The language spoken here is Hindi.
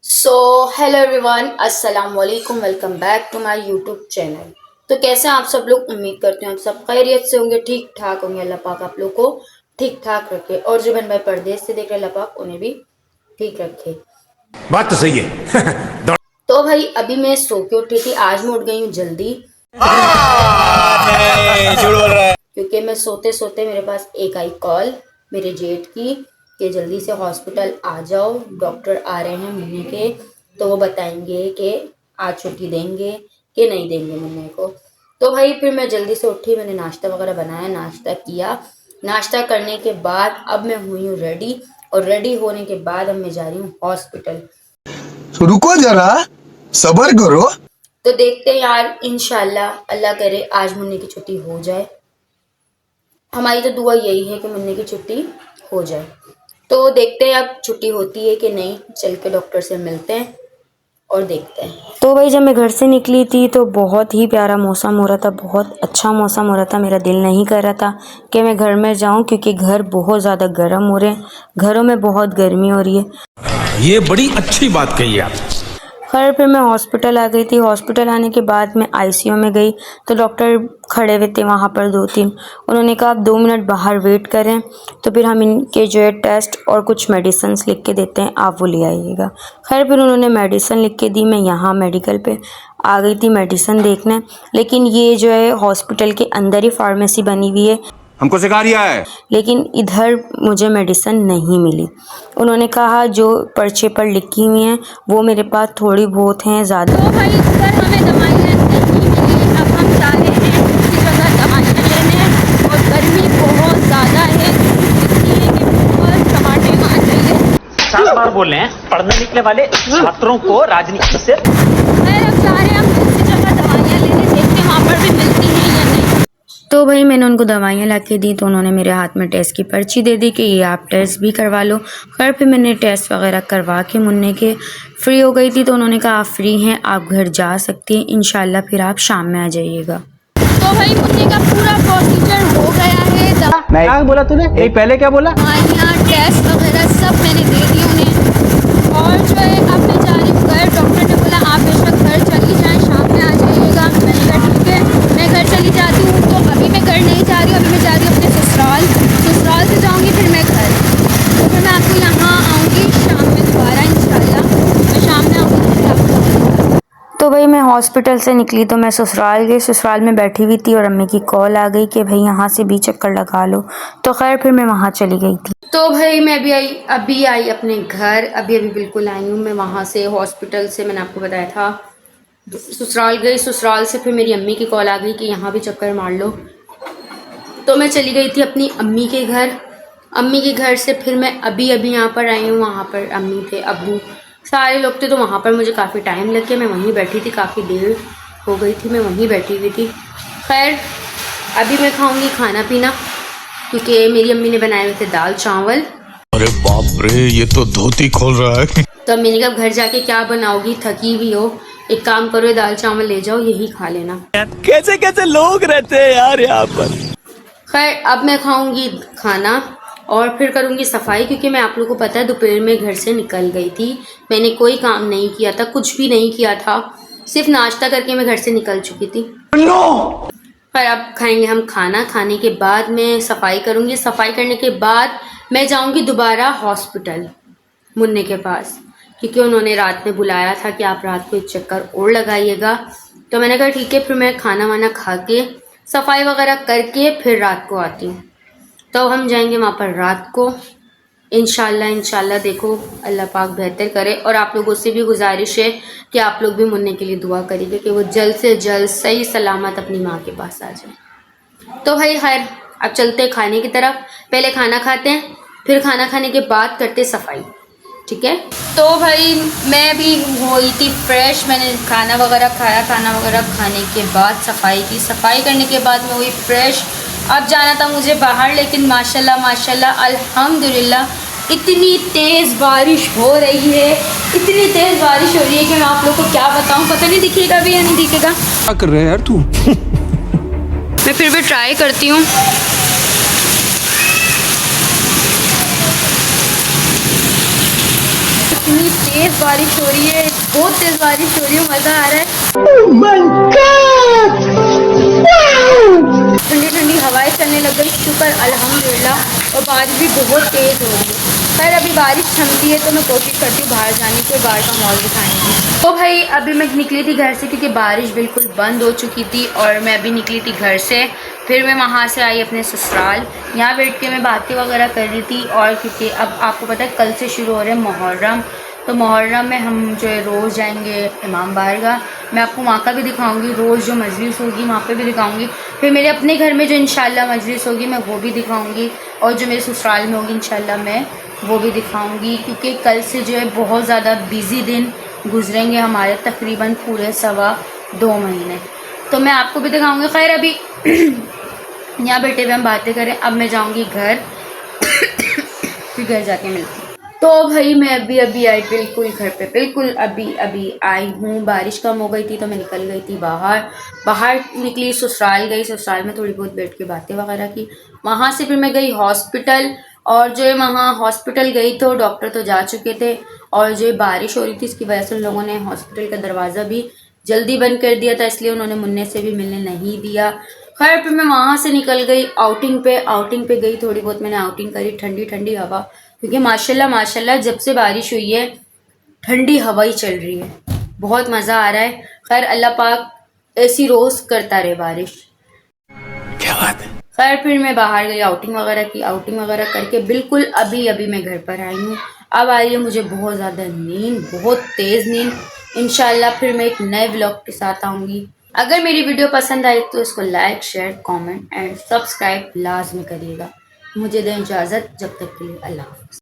सो हेलो एवरीवन, अस्सलाम वालेकुम। Welcome back to my YouTube channel. तो कैसे हैं आप सब लोग? उम्मीद करते हैं आप सब खैरियत से होंगे, ठीक ठाक होंगे। अल्लाह पाक आप लोग को ठीक ठाक रखे और जो बहन भाई परदेश से देख रहे हैं, अल्लाह पाक उन्हें भी ठीक रखे। बात तो सही है। तो भाई अभी मैं सो के उठी थी। आज मैं उठ गई हूँ जल्दी नहीं, झूठ बोल रहा है। क्योंकि मैं सोते सोते मेरे पास एक आई कॉल मेरे जेठ की कि जल्दी से हॉस्पिटल आ जाओ, डॉक्टर आ रहे हैं मुन्ने के, तो वो बताएंगे कि आज छुट्टी देंगे कि नहीं देंगे मुन्ने को। तो भाई फिर मैं जल्दी से उठी, मैंने नाश्ता वगैरह बनाया, नाश्ता किया। नाश्ता करने के बाद अब मैं हुई हूँ रेडी, और रेडी होने के बाद अब मैं जा रही हूँ हॉस्पिटल। तो रुको जरा, सबर करो। तो देखते हैं यार, इंशाल्लाह अल्लाह करे आज मुन्ने की छुट्टी हो जाए। हमारी तो दुआ यही है कि मुन्ने की छुट्टी हो जाए। तो देखते हैं अब छुट्टी होती है कि नहीं, चल के डॉक्टर से मिलते हैं और देखते हैं। तो भाई जब मैं घर से निकली थी तो बहुत ही प्यारा मौसम हो रहा था, बहुत अच्छा मौसम हो रहा था। मेरा दिल नहीं कर रहा था कि मैं घर में जाऊं क्योंकि घर बहुत ज़्यादा गर्म हो रहे हैं, घरों में बहुत गर्मी हो रही है। ये बड़ी अच्छी बात कही आप। खैर फिर मैं हॉस्पिटल आ गई थी। हॉस्पिटल आने के बाद मैं आईसीयू में गई तो डॉक्टर खड़े हुए थे वहाँ पर 2-3। उन्होंने कहा आप 2 मिनट बाहर वेट करें, तो फिर हम इनके जो है टेस्ट और कुछ मेडिसिन लिख के देते हैं, आप वो ले आइएगा। खैर फिर उन्होंने मेडिसिन लिख के दी। मैं यहाँ मेडिकल पे आ गई थी मेडिसिन देखने, लेकिन ये जो है हॉस्पिटल के अंदर ही फार्मेसी बनी हुई है, हमको सिखा रिया है। लेकिन इधर मुझे मेडिसिन नहीं मिली। उन्होंने कहा जो पर्चे पर लिखी हुई हैं वो मेरे पास थोड़ी बहुत हैं, ज़्यादा। तो भाई इधर हमें दवाइयाँ नहीं मिली। अब हम जा रहे हैं दूसरी जगह दवाइयाँ लेने, और गर्मी बहुत ज़्यादा है, इसलिए कि बहुत टमाटे मार रही है। 7 बार बोल रहे हैं पढ़ने निकले वाले छात्रों को राजनीति से। खैर अब जा रहे हैं हम दूसरी जगह दवाइयाँ लेने, देखते हैं वहाँ पर भी मिलती हैं या नहीं। तो भाई मैंने उनको दवाइयाँ ला के दी तो उन्होंने मेरे हाथ में टेस्ट की पर्ची दे दी कि ये आप टेस्ट भी करवा लो। खैर फिर मैंने टेस्ट वगैरह करवा के मुन्ने के फ्री हो गई थी, तो उन्होंने कहा आप फ्री हैं, आप घर जा सकती हैं, इंशाल्लाह फिर आप शाम में आ जाइएगा। तो भाई मुन्ने का पूरा प्रोसीजर हो गया है। नहीं क्या बोला तूने? नहीं पहले क्या बोला? दवाइयाँ टेस्ट वगैरह सब मैंने दे दी उन्हें, और जो है अब मैं जा रही हूँ घर। डॉक्टर ने बोला आप बेशक घर चली जाएँ, शाम में आ जाइएगा। मैंने कहा ठीक है, मैं घर चली जाती हूँ। तो अभी मैं घर नहीं जा रही हूँ, अभी मैं जा रही हूँ अपने ससुराल। ससुराल से जाऊँगी फिर मैं घर, तो फिर मैं आपको यहाँ आऊँगी शाम में दोबारा इंशाल्लाह। मैं शाम में आऊँगी तो फिर आपको। तो भाई मैं हॉस्पिटल से निकली तो मैं ससुराल गई। ससुराल में बैठी हुई थी और अम्मी की कॉल आ गई कि भाई यहाँ से भी चक्कर लगा लो। तो खैर फिर मैं वहाँ चली गई थी। तो भाई मैं अभी आई अपने घर, अभी बिल्कुल आई हूँ मैं वहाँ से हॉस्पिटल से। मैंने आपको बताया था ससुराल गई, ससुराल से फिर मेरी अम्मी की कॉल आ गई कि यहाँ भी चक्कर मार लो। तो मैं चली गई थी अपनी अम्मी के घर। अम्मी के घर से फिर मैं अभी यहाँ पर आई हूँ। वहाँ पर अम्मी थे, अब्बू, सारे लोग थे, तो वहाँ पर मुझे काफ़ी टाइम लग गया। मैं वहीं बैठी थी, काफ़ी देर हो गई थी, मैं वहीं बैठी हुई थी। खैर अभी मैं खाऊंगी खाना पीना, क्योंकि मेरी अम्मी ने बनाए हुए थे दाल चावल। अरे बाप रे, ये तो धोती खोल रहा है। तो मैंने कहा घर जाके क्या बनाओगी, थकी हुई हो, एक काम करो ये दाल चावल ले जाओ, यही खा लेना। कैसे कैसे लोग रहते हैं यार यहाँ पर। खैर अब मैं खाऊंगी खाना और फिर करूंगी सफाई, क्योंकि मैं आप लोगों को पता है दोपहर में घर से निकल गई थी। मैंने कोई काम नहीं किया था, कुछ भी नहीं किया था, सिर्फ नाश्ता करके मैं घर से निकल चुकी थी। खैर अब खाएंगे हम खाना, खाने के बाद मैं सफाई करूंगी। सफाई करने के बाद मैं जाऊंगी दोबारा हॉस्पिटल मुन्ने के पास, क्योंकि उन्होंने रात में बुलाया था कि आप रात को एक चक्कर और लगाइएगा। तो मैंने कहा ठीक है, फिर मैं खाना वाना खा के सफाई वगैरह करके फिर रात को आती हूँ। तो हम जाएंगे वहाँ पर रात को इंशाल्लाह। देखो अल्लाह पाक बेहतर करे, और आप लोगों से भी गुजारिश है कि आप लोग भी मुन्ने के लिए दुआ करिए कि वो जल्द से जल्द सही सलामत अपनी माँ के पास आ जाए। तो भाई खैर अब चलते हैं खाने की तरफ। पहले खाना खाते हैं, फिर खाना खाने के बाद करते सफाई, ठीक है। तो भाई मैं भी हुई थी फ्रेश, मैंने खाना वगैरह खाया, खाना वगैरह खाने के बाद सफाई की। सफाई करने के बाद मैं हुई फ्रेश। अब जाना था मुझे बाहर, लेकिन माशाल्लाह अल्हम्दुलिल्लाह इतनी तेज़ बारिश हो रही है, इतनी तेज़ बारिश हो रही है कि मैं आप लोग को क्या बताऊं, पता नहीं दिखेगा भी या नहीं दिखेगा। क्या कर रहे हैं यार तू? मैं फिर भी ट्राई करती हूँ। इतनी तेज़ तेज बारिश हो रही है, बहुत तेज बारिश हो रही है, मजा आ रहा है। ठंडी ठंडी हवाएं चलने लग गई, शुक्र अल्हम्दुलिल्लाह। और बारिश भी बहुत तेज हो रही है। खैर अभी बारिश थमती है तो मैं कोशिश करती हूँ बाहर जाने की, बाहर का मॉल दिखाने की। तो भाई अभी मैं निकली थी घर से क्योंकि बारिश बिल्कुल बंद हो चुकी थी और मैं अभी निकली थी घर से। फिर मैं वहाँ से आई अपने ससुराल, यहाँ बैठ के मैं बातें वगैरह कर रही थी। और क्योंकि अब आपको पता है कल से शुरू हो रहे हैं मुहर्रम, तो मुहर्रम में हम जो है रोज़ जाएंगे इमाम बारगाह। मैं आपको वहाँ का भी दिखाऊंगी, रोज़ जो मजलिस होगी वहाँ पे भी दिखाऊंगी। फिर मेरे अपने घर में जो इंशाल्लाह मजलिस होगी मैं वो भी दिखाऊंगी, और जो मेरे ससुराल में होगी इंशाल्लाह मैं वो भी दिखाऊंगी। क्योंकि कल से जो है बहुत ज़्यादा बिज़ी दिन गुजरेंगे हमारे, तकरीबन पूरे 2.25 महीने, तो मैं आपको भी दिखाऊंगी। खैर अभी यहाँ बैठे हुए हम बातें करें, अब मैं जाऊँगी घर, फिर घर जाके मिलती हूँ। तो भाई मैं अभी आई बिल्कुल घर पे, बिल्कुल अभी आई हूँ। बारिश कम हो गई थी तो मैं निकल गई थी बाहर निकली, ससुराल गई, ससुराल में थोड़ी बहुत बैठ के बातें वगैरह की। वहाँ से फिर मैं गई हॉस्पिटल, और जो है वहाँ हॉस्पिटल गई तो डॉक्टर तो जा चुके थे, और जो बारिश हो रही थी इसकी वजह से उन लोगों ने हॉस्पिटल का दरवाज़ा भी जल्दी बंद कर दिया था, इसलिए उन्होंने मुन्ने से भी मिलने नहीं दिया। खैर फिर मैं वहाँ से निकल गई आउटिंग पे गई, थोड़ी बहुत मैंने आउटिंग करी, ठंडी ठंडी हवा, क्योंकि माशाल्लाह जब से बारिश हुई है ठंडी हवा ही चल रही है, बहुत मज़ा आ रहा है। खैर अल्लाह पाक ऐसी रोज़ करता रहे बारिश। क्या बात है। खैर फिर मैं बाहर गई, आउटिंग वगैरह की, आउटिंग वगैरह करके बिल्कुल अभी मैं घर पर आई हूँ। अब आ रही है मुझे बहुत ज़्यादा नींद, बहुत तेज़ नींद। इंशाल्लाह फिर मैं एक नए व्लॉग के साथ आऊँगी। अगर मेरी वीडियो पसंद आई तो इसको like, share, comment and subscribe लाजमी करिएगा। मुझे दें इजाज़त, जब तक के लिए अल्लाह हाफ़िज़।